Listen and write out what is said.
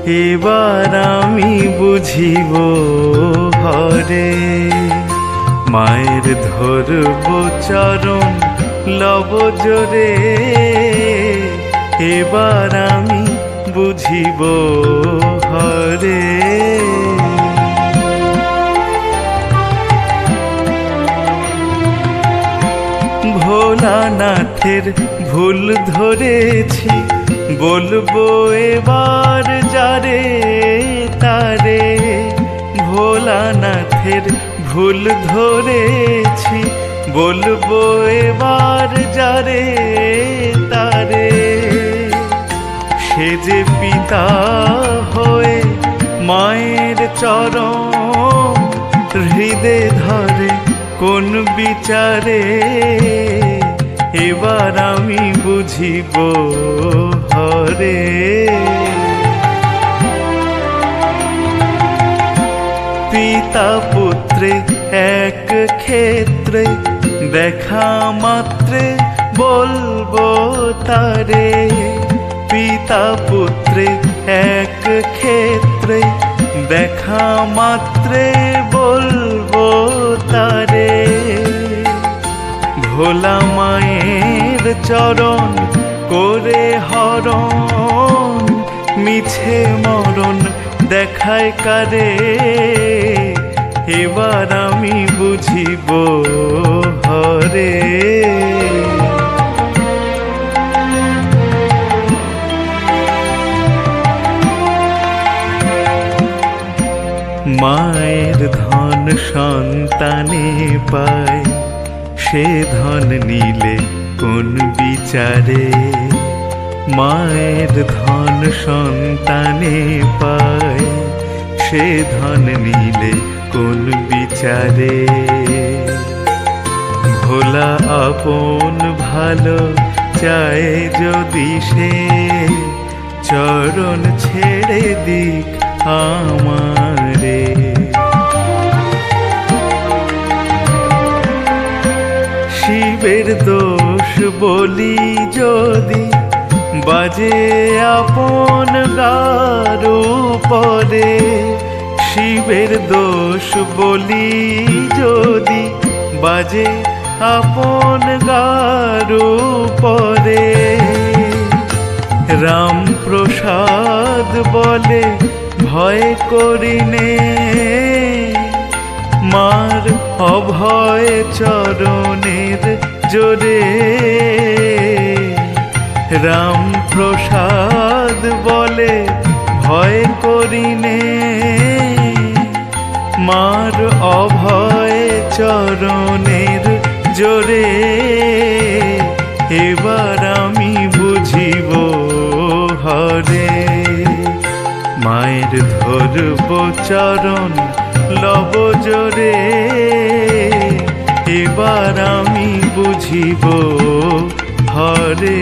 এবার আমি বুঝিব হরে। মায়ের ধরব চরণ লব জোরে, এবার আমি বুঝিব হরে। ভোলানাথের ভুল ধরেছি, বলবো এবার যারে তারে। ভোলানাথের ভুল ধরেছি, বলবো এবার যারে তারে। সে যে পিতা হয়ে মায়ের চরণ হৃদে ধরে কোন বিচারে, এবার আমি বুঝিব হরে। পিতা পুত্রে এক ক্ষেত্রে, দেখা মাত্রে বলবো তারে। পিতা পুত্রে এক ক্ষেত্রে, দেখা মাত্রে বলবো তারে। ভোলা মায়ের চরণ করে হরণ, মিছে মরণ দেখায় কারে, এবার আমি বুঝিব হরে। মায়ের ধন সন্তানে পায়, সে ধন নিলে কোন বিচারে। মায়ের ধন সন্তানে পায়, সে ধন নিলে কোন বিচারে। ভোলা আপন ভালো চায় যদি সে, চরণ ছেড়ে দিক আমারে। শিবের দোষ বলি যদি, বাজে আপন গার উপরে। শিবের দোষ বলি যদি, বাজে আপন গার উপরে। রাম প্রসাদ বলে ভয় করিনে, মার অভয় চরণের জোরে। রাম প্রসাদ বলে ভয় করিনে, মার অভয় চরণের জোরে, এবার আমি বুঝিব হরে। মায়ের ধরব চরণ লব জোরে, এবার আমি বুঝিব হরে।